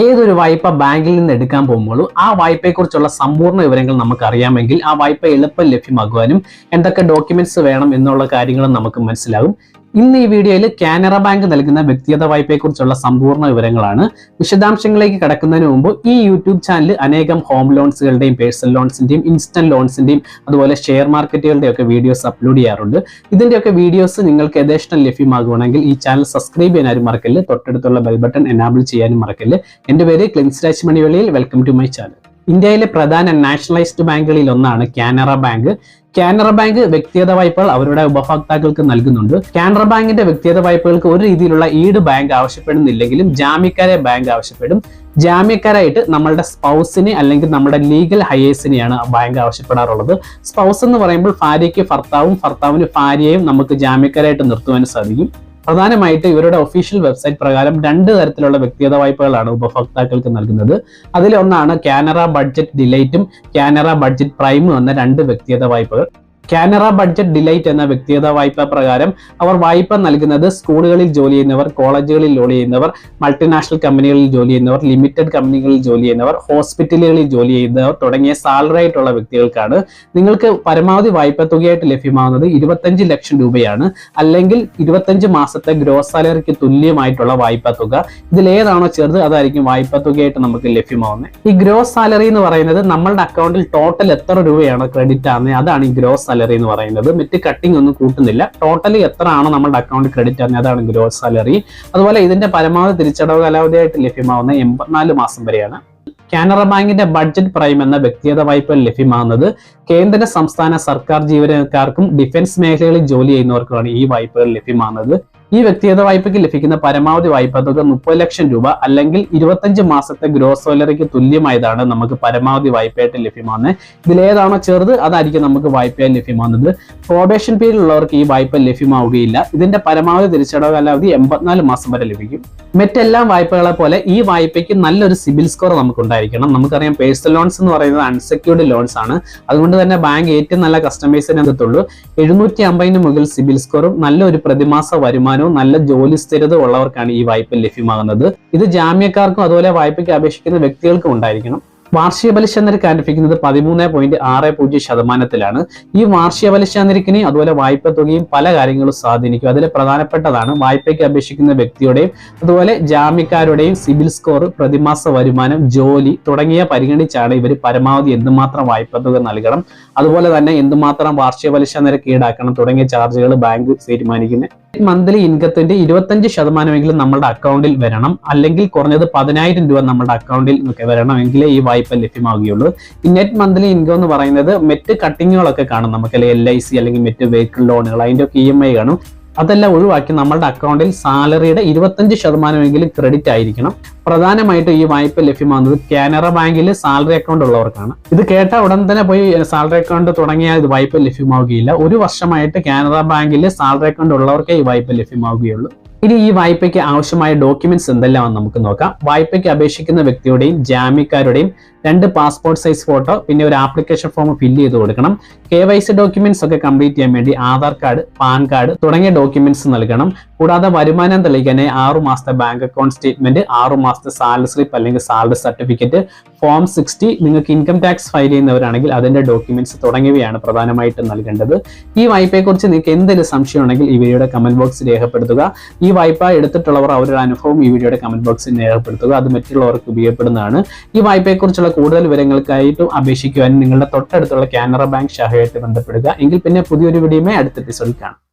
ഏതൊരു വായ്പ ബാങ്കിൽ നിന്ന് എടുക്കാൻ പോകുമ്പോഴും ആ വായ്പയെക്കുറിച്ചുള്ള സമ്പൂർണ്ണ വിവരങ്ങൾ നമുക്ക് അറിയാമെങ്കിൽ ആ വായ്പ എളുപ്പം ലഭ്യമാകുവാനും എന്തൊക്കെ ഡോക്യുമെന്റ്സ് വേണം എന്നുള്ള കാര്യങ്ങളും നമുക്ക് മനസ്സിലാകും. ഇന്ന് ഈ വീഡിയോയിൽ കാനറ ബാങ്ക് നൽകുന്ന വ്യക്തിഗത വായ്പയെക്കുറിച്ചുള്ള സമ്പൂർണ്ണ വിവരങ്ങളാണ്. വിശദാംശങ്ങളിലേക്ക് കടക്കുന്നതിന് മുമ്പ് ഈ യൂട്യൂബ് ചാനൽ അനേകം ഹോം ലോൺസുകളുടെയും പേഴ്സണൽ ലോൺസിന്റെയും ഇൻസ്റ്റന്റ് ലോൺസിന്റെയും അതുപോലെ ഷെയർ മാർക്കറ്റുകളുടെയും ഒക്കെ വീഡിയോസ് അപ്ലോഡ് ചെയ്യാറുണ്ട്. ഇതിന്റെയൊക്കെ വീഡിയോസ് നിങ്ങൾക്ക് യഥേഷ്ടം ലഭ്യമാകുകയാണെങ്കിൽ ഈ ചാനൽ സബ്സ്ക്രൈബ് ചെയ്യാനും മറക്കല്ല്, തൊട്ടടുത്തുള്ള ബെൽ ബട്ടൺ എനാബിൾ ചെയ്യാനും മറക്കല്ല്. എന്റെ പേര് ക്ലിൻസ് രാജ് മണിവള്ളിയിൽ. Welcome to my channel. ഇന്ത്യയിലെ പ്രധാന നാഷണലൈസ്ഡ് ബാങ്കുകളിൽ ഒന്നാണ് കാനറ ബാങ്ക്. കാനറ ബാങ്ക് വ്യക്തിഗത വായ്പകൾ അവരുടെ ഉപഭോക്താക്കൾക്ക് നൽകുന്നുണ്ട്. കാനറ ബാങ്കിന്റെ വ്യക്തിഗത വായ്പകൾക്ക് ഒരു രീതിയിലുള്ള ഈട് ബാങ്ക് ആവശ്യപ്പെടുന്നില്ലെങ്കിലും ജാമ്യക്കാരെ ബാങ്ക് ആവശ്യപ്പെടും. ജാമ്യക്കാരായിട്ട് നമ്മളുടെ സ്പൗസിനെ അല്ലെങ്കിൽ നമ്മുടെ ലീഗൽ ഹയേഴ്സിനെയാണ് ബാങ്ക് ആവശ്യപ്പെടാറുള്ളത്. സ്പൗസ് എന്ന് പറയുമ്പോൾ ഭാര്യയ്ക്ക് ഭർത്താവും ഭർത്താവിന് ഭാര്യയും നമുക്ക് ജാമ്യക്കാരായിട്ട് നിർത്തുവാൻ സാധിക്കും. പ്രധാനമായിട്ട് ഇവരുടെ ഒഫീഷ്യൽ വെബ്സൈറ്റ് പ്രകാരം രണ്ട് തരത്തിലുള്ള വ്യക്തിഗത വായ്പകളാണ് ഉപഭോക്താക്കൾക്ക് നൽകുന്നത്. അതിലൊന്നാണ് കാനറ ബഡ്ജറ്റ് ഡിലൈറ്റും കാനറ ബഡ്ജറ്റ് പ്രൈമും എന്ന രണ്ട് വ്യക്തിഗത വായ്പകൾ. കാനറ ബഡ്ജറ്റ് ഡിലൈറ്റ് എന്ന വ്യക്തിഗത വായ്പ പ്രകാരം അവർ വായ്പ നൽകുന്നത് സ്കൂളുകളിൽ ജോലി ചെയ്യുന്നവർ, കോളേജുകളിൽ ജോലി ചെയ്യുന്നവർ, മൾട്ടിനാഷണൽ കമ്പനികളിൽ ജോലി ചെയ്യുന്നവർ, ലിമിറ്റഡ് കമ്പനികളിൽ ജോലി ചെയ്യുന്നവർ, ഹോസ്പിറ്റലുകളിൽ ജോലി ചെയ്യുന്നവർ തുടങ്ങിയ സാലറി ആയിട്ടുള്ള വ്യക്തികൾക്കാണ്. നിങ്ങൾക്ക് പരമാവധി വായ്പ തുകയായിട്ട് ലഭ്യമാകുന്നത് 25 ലക്ഷം രൂപയാണ്. അല്ലെങ്കിൽ 25 മാസത്തെ ഗ്രോസ് സാലറിക്ക് തുല്യമായിട്ടുള്ള വായ്പാ തുക. ഇതിലേതാണോ ചെറുത് അതായിരിക്കും വായ്പാ തുകയായിട്ട് നമുക്ക് ലഭ്യമാവുന്നത്. ഈ ഗ്രോസ് സാലറി എന്ന് പറയുന്നത് നമ്മളുടെ അക്കൗണ്ടിൽ ടോട്ടൽ എത്ര രൂപയാണോ ക്രെഡിറ്റ് ആകുന്നത് അതാണ് ഈ ഗ്രോസ് സാലറി എന്ന് പറയുന്നത്. മറ്റ് കട്ടിംഗ് ഒന്നും കൂട്ടുന്നില്ല. ടോട്ടലി എത്ര ആണോ നമ്മുടെ അക്കൗണ്ടിൽ ക്രെഡിറ്റ് ആകുന്നത് അതാണ് ഗ്രോസ് സാലറി. അതുപോലെ ഇതിന്റെ പരമാവധി തിരിച്ചടവ് കാലാവധിയായിട്ട് ലഭ്യമാവുന്ന 84 മാസം വരെയാണ്. കാനറ ബാങ്കിന്റെ ബഡ്ജറ്റ് പ്രൈം എന്ന വ്യക്തിഗത വായ്പ ലഭ്യമാകുന്നത് കേന്ദ്ര സംസ്ഥാന സർക്കാർ ജീവനക്കാർക്കും ഡിഫൻസ് മേഖലകളിൽ ജോലി ചെയ്യുന്നവർക്കുമാണ് ഈ വായ്പകൾ ലഭ്യമാകുന്നത്. ഈ വ്യക്തിഗത വായ്പയ്ക്ക് ലഭിക്കുന്ന പരമാവധി വായ്പാ തുക 30 ലക്ഷം രൂപ അല്ലെങ്കിൽ 25 മാസത്തെ ഗ്രോസ് സാലറിക്ക് തുല്യമായതാണ് നമുക്ക് പരമാവധി വായ്പയായിട്ട് ലഭ്യമാകുന്നത്. ഇതിലേതാണോ ചെറുത് അതായിരിക്കും നമുക്ക് വായ്പയായി ലഭ്യമാകുന്നത്. പ്രൊബേഷൻ പീരീഡ് ഉള്ളവർക്ക് ഈ വായ്പ ലഭ്യമാവുകയില്ല. ഇതിന്റെ പരമാവധി തിരിച്ചടവ് കാലാവധി 84 മാസം വരെ ലഭിക്കും. മറ്റെല്ലാ വായ്പകളെ പോലെ ഈ വായ്പയ്ക്ക് നല്ലൊരു സിബിൽ സ്കോർ നമുക്ക് ഉണ്ടായിരിക്കണം. നമുക്കറിയാം പേഴ്സണൽ ലോൺസ് എന്ന് പറയുന്നത് അൺസെക്യൂർഡ് ലോൺസ് ആണ്. അതുകൊണ്ട് തന്നെ ബാങ്ക് ഏറ്റവും നല്ല കസ്റ്റമേഴ്സിനെ എത്തുള്ളൂ. 750 മുതൽ സിബിൽ സ്കോറും നല്ലൊരു പ്രതിമാസ വരുമാനവും നല്ല ജോലി സ്ഥിരത ഉള്ളവർക്കാണ് ഈ വായ്പ ലഭ്യമാകുന്നത്. ഇത് ജാമ്യക്കാർക്കും അതുപോലെ വായ്പയ്ക്ക് അപേക്ഷിക്കുന്ന വ്യക്തികൾക്കും ഉണ്ടായിരിക്കണം. വാർഷിക പലിശ നിരക്ക് ആരംഭിക്കുന്നത് 13.60% ഈ വാർഷിക പലിശ നിരക്കിനെയും അതുപോലെ വായ്പ തുകയും പല കാര്യങ്ങളും സ്വാധീനിക്കും. അതിൽ പ്രധാനപ്പെട്ടതാണ് വായ്പയ്ക്ക് അപേക്ഷിക്കുന്ന വ്യക്തിയുടെയും അതുപോലെ ജാമ്യക്കാരുടെയും സിബിൽ സ്കോർ, പ്രതിമാസ വരുമാനം, ജോലി തുടങ്ങിയ പരിഗണിച്ചാണ് ഇവർ പരമാവധി എന്തുമാത്രം വായ്പ തുക നൽകണം, അതുപോലെ തന്നെ എന്തുമാത്രം വാർഷിക പലിശ നിരക്ക് ഈടാക്കണം തുടങ്ങിയ ചാർജുകൾ ബാങ്ക് തീരുമാനിക്കുന്നത്. മന്ത്ലി ഇൻകത്തിന്റെ 25% നമ്മുടെ അക്കൗണ്ടിൽ വരണം. അല്ലെങ്കിൽ കുറഞ്ഞത് 10,000 രൂപ നമ്മുടെ അക്കൗണ്ടിൽ വരണമെങ്കിൽ ഈ വായ്പ ലഭ്യമാവുകയുള്ളൂ. ഈ നെറ്റ് മന്ത്ലി ഇൻകം എന്ന് പറയുന്നത് മറ്റ് കട്ടിങ്ങുകളൊക്കെ കാണും. നമുക്ക് LIC അല്ലെങ്കിൽ മറ്റ് വെഹിക്കിൾ ലോണുകൾ അതിന്റെ ഒക്കെ EMI കാണും. അതെല്ലാം ഒഴിവാക്കി നമ്മുടെ അക്കൗണ്ടിൽ സാലറിയുടെ 25% ക്രെഡിറ്റ് ആയിരിക്കണം. പ്രധാനമായിട്ടും ഈ വായ്പ ലഭ്യമാകുന്നത് കാനറ ബാങ്കിൽ സാലറി അക്കൗണ്ട് ഉള്ളവർക്കാണ്. ഇത് കേട്ട ഉടൻ തന്നെ പോയി സാലറി അക്കൗണ്ട് തുടങ്ങിയാൽ ഇത് വായ്പ ലഭ്യമാവുകയില്ല. 1 വർഷമായിട്ട് കാനറ ബാങ്കിൽ സാലറി അക്കൗണ്ട് ഉള്ളവർക്കേ ഈ വായ്പ ലഭ്യമാവുകയുള്ളൂ. ഇനി ഈ വായ്പയ്ക്ക് ആവശ്യമായ ഡോക്യുമെന്റ്സ് എന്തെല്ലാമെന്ന് നമുക്ക് നോക്കാം. വായ്പയ്ക്ക് അപേക്ഷിക്കുന്ന വ്യക്തിയുടെയും ജാമ്യക്കാരുടെയും 2 പാസ്പോർട്ട് സൈസ് ഫോട്ടോ, പിന്നെ ഒരു ആപ്ലിക്കേഷൻ ഫോം ഫില്ല് ചെയ്ത് കൊടുക്കണം. KYC ഡോക്യുമെന്റ്സ് ഒക്കെ കംപ്ലീറ്റ് ചെയ്യാൻ വേണ്ടി ആധാർ കാർഡ്, പാൻ കാർഡ് തുടങ്ങിയ ഡോക്യുമെന്റ്സ് നൽകണം. കൂടാതെ വരുമാനം തെളിയിക്കാൻ 6 മാസത്തെ ബാങ്ക് അക്കൗണ്ട് സ്റ്റേറ്റ്മെന്റ്, 6 മാസത്തെ സാലറി സ്ലിപ്പ് അല്ലെങ്കിൽ സാലറി സർട്ടിഫിക്കറ്റ്, ഫോം 60, നിങ്ങൾക്ക് ഇൻകം ടാക്സ് ഫയൽ ചെയ്യുന്നവരാണെങ്കിൽ അതിന്റെ ഡോക്യുമെന്റ്സ് തുടങ്ങിയവയാണ് പ്രധാനമായിട്ടും നൽകേണ്ടത്. ഈ വായ്പയെക്കുറിച്ച് നിങ്ങൾക്ക് എന്തെങ്കിലും സംശയം ഉണ്ടെങ്കിൽ ഈ വീഡിയോയുടെ കമന്റ് ബോക്സിൽ രേഖപ്പെടുത്തുക. ഈ വായ്പ എടുത്തിട്ടുള്ളവർ അവരുടെ അനുഭവം ഈ വീഡിയോയുടെ കമന്റ് ബോക്സിൽ രേഖപ്പെടുത്തുക. അത് മറ്റുള്ളവർക്ക് ഉപയോഗപ്പെടുന്നതാണ്. ഈ വായ്പയെക്കുറിച്ചുള്ള കൂടുതൽ വിവരങ്ങൾക്കായിട്ടും അപേക്ഷിക്കുവാനും നിങ്ങളുടെ തൊട്ടടുത്തുള്ള കാനറ ബാങ്ക് ശാഖയായിട്ട് ബന്ധപ്പെടുക. എങ്കിൽ പിന്നെ പുതിയൊരു വീഡിയോയുമായി അടുത്ത എപ്പിസോഡിൽ കാണാം.